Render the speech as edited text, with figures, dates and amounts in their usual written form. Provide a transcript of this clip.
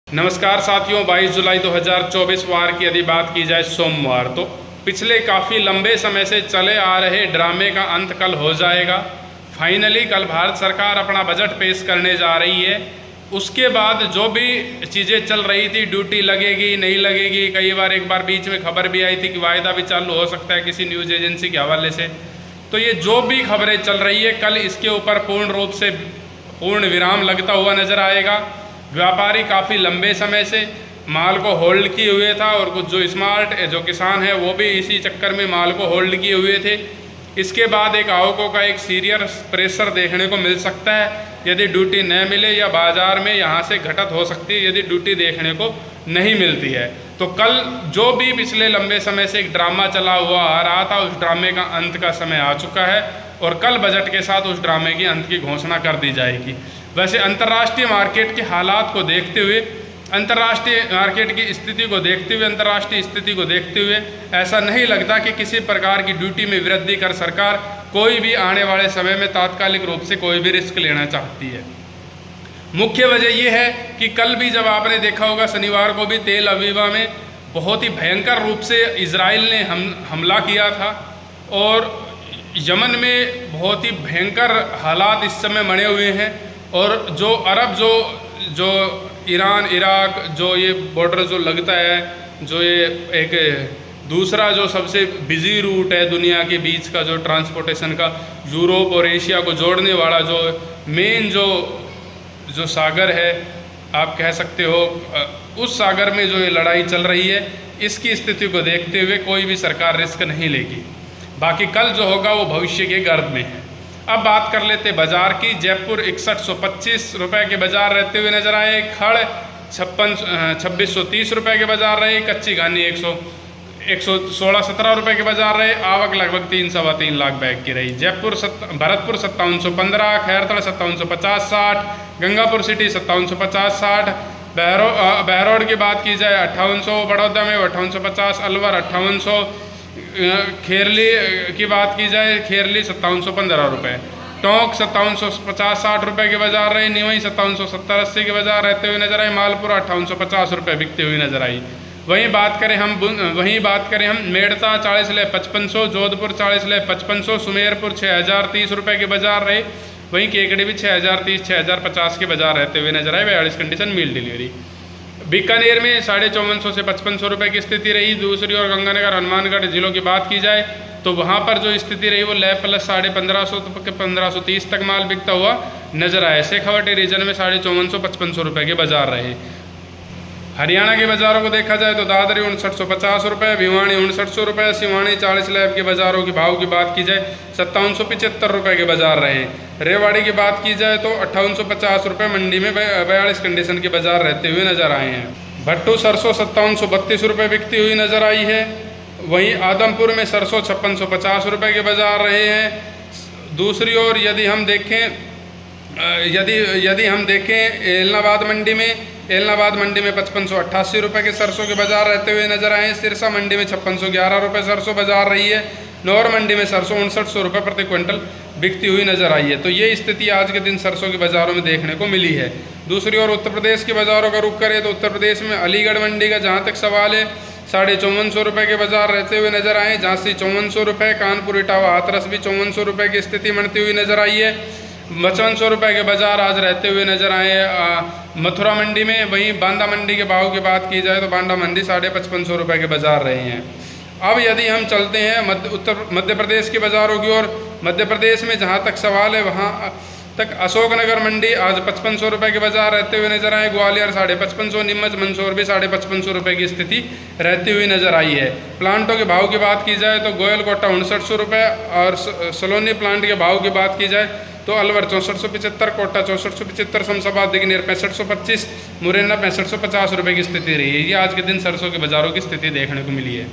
नमस्कार साथियों, 22 जुलाई 2024 वार की यदि बात की जाए सोमवार, तो पिछले काफ़ी लंबे समय से चले आ रहे ड्रामे का अंत कल हो जाएगा। फाइनली कल भारत सरकार अपना बजट पेश करने जा रही है। उसके बाद जो भी चीज़ें चल रही थी, ड्यूटी लगेगी नहीं लगेगी, कई बार एक बार बीच में खबर भी आई थी कि वायदा भी चालू हो सकता है किसी न्यूज़ एजेंसी के हवाले से। तो ये जो भी खबरें चल रही है, कल इसके ऊपर पूर्ण रूप से पूर्ण विराम लगता हुआ नजर आएगा। व्यापारी काफ़ी लंबे समय से माल को होल्ड किए हुए था और कुछ जो स्मार्ट जो किसान है वो भी इसी चक्कर में माल को होल्ड किए हुए थे। इसके बाद एक आवकों का एक सीरियस प्रेशर देखने को मिल सकता है। यदि ड्यूटी न मिले या बाज़ार में यहाँ से घटत हो सकती है यदि ड्यूटी देखने को नहीं मिलती है। तो कल जो भी पिछले लंबे समय से एक ड्रामा चला हुआ आ रहा था, उस ड्रामे का अंत का समय आ चुका है और कल बजट के साथ उस ड्रामे की अंत की घोषणा कर दी जाएगी। वैसे अंतर्राष्ट्रीय मार्केट के हालात को देखते हुए, अंतर्राष्ट्रीय मार्केट की स्थिति को देखते हुए, अंतर्राष्ट्रीय स्थिति को देखते हुए ऐसा नहीं लगता कि किसी प्रकार की ड्यूटी में वृद्धि कर सरकार कोई भी आने वाले समय में तात्कालिक रूप से कोई भी रिस्क लेना चाहती है। मुख्य वजह यह है कि कल भी जब आपने देखा होगा, शनिवार को भी तेल अवीवा में बहुत ही भयंकर रूप से इजराइल ने हमला किया था और यमन में बहुत ही भयंकर हालात इस समय बने हुए हैं। और जो अरब जो ईरान इराक जो ये बॉर्डर जो लगता है, जो ये एक दूसरा जो सबसे बिजी रूट है दुनिया के बीच का, जो ट्रांसपोर्टेशन का यूरोप और एशिया को जोड़ने वाला जो मेन जो सागर है, आप कह सकते हो, उस सागर में जो ये लड़ाई चल रही है, इसकी स्थिति को देखते हुए कोई भी सरकार रिस्क नहीं लेगी। बाकी कल जो होगा वो भविष्य के गर्भ में है। अब बात कर लेते बाजार की। जयपुर 6125 रुपये के बाजार रहते हुए नजर आए। खड़ 2630 रुपये के बाजार रहे। कच्ची घानी 116-17 रुपये के बाजार रहे। आवक लगभग 3-3.25 लाख बैग की रही। जयपुर भरतपुर 5715, खैरतड़ 5750-60, गंगापुर सिटी 5750-60, बहरोड की बात की जाए 5800, बड़ौदा में 5850, अलवर 5800, खेरली की बात की जाए खेरली 5715 रुपये, टोंक 5750-60 रुपये के बाजार रहे। निवई 5770-80 के बाजार रहते हुए नजर आए। मालपुरा 5850 रुपये बिकते हुए नजर आई। वहीं बात करें हम मेड़ता 40-5500, जोधपुर 40-5500, सुमेरपुर 6030 रुपये के बाजार रहे। वहीं केकड़ी भी 6030-6050 के बाजार रहते हुए नजर आए। 42 कंडीशन मील डिलीवरी। बीकानेर में 5450 से 5500 रुपये की स्थिति रही। दूसरी ओर गंगानगर हनुमानगढ़ जिलों की बात की जाए तो वहाँ पर जो स्थिति रही वो लैब प्लस 1550 तो 1530 तक माल बिकता हुआ नजर आया। शेखावटी रीजन में 5450-5500 रुपये के बाजार रहे। हरियाणा के बाज़ारों को देखा जाए तो दादरी 5950 रुपये, भिवानी 5900 रुपये, सिवानी 40 लैब के बाज़ारों के भाव की बात की जाए 5775 रुपये के बाजार रहे। रेवाड़ी की बात की जाए तो 5850 रुपये, मंडी में 42 कंडीशन के बाजार रहते हुए नजर आए हैं। भट्टू सरसों 5732 रुपये बिकती हुई नजर आई है। वहीं आदमपुर में सरसों 5650 रुपये के बाजार रहे हैं। दूसरी ओर यदि हम देखें एलनाबाद मंडी में 5588 रुपये के सरसों के बाजार रहते हुए नजर आए। सिरसा मंडी में 5611 रुपये सरसों बाजार रही है। नौर मंडी में सरसों 5900 रुपये प्रति क्विंटल बिकती हुई नजर आई है। तो ये स्थिति आज के दिन सरसों के बाज़ारों में देखने को मिली है। दूसरी ओर उत्तर प्रदेश के बाज़ारों का रुख करें तो उत्तर प्रदेश में अलीगढ़ मंडी का जहाँ तक सवाल है 5450 रुपये के बाजार रहते हुए नजर आए। झांसी 5400 रुपये, कानपुर इटावा हाथरस भी 5400 रुपये की स्थिति बनती हुई नजर आई है। 5500 रुपये के बाजार आज रहते हुए नजर आए मथुरा मंडी में। वहीं बांदा मंडी के भाव की बात की जाए तो बांदा मंडी 5550 रुपये के बाजार रहे हैं। अब यदि हम चलते हैं मध्य प्रदेश के बाज़ारों की ओर, मध्य प्रदेश में जहाँ तक सवाल है वहाँ तक अशोकनगर मंडी आज 5500 रुपये के बाजार रहते हुए नजर आए। ग्वालियर 5550, नीमच मंदसौर भी 5550 रुपये की स्थिति रहती हुई नजर आई है। प्लांटों के भाव की बात की जाए तो गोयल कोटा 5900 रुपये और सलोनी प्लांट के भाव की बात की जाए तो अलवर 6475, कोटा 6475, शमशाबाद दिगनेर 6525, मुरैना 6550 रुपये की स्थिति रही है। ये आज के दिन सरसों के बाज़ारों की स्थिति देखने को मिली है।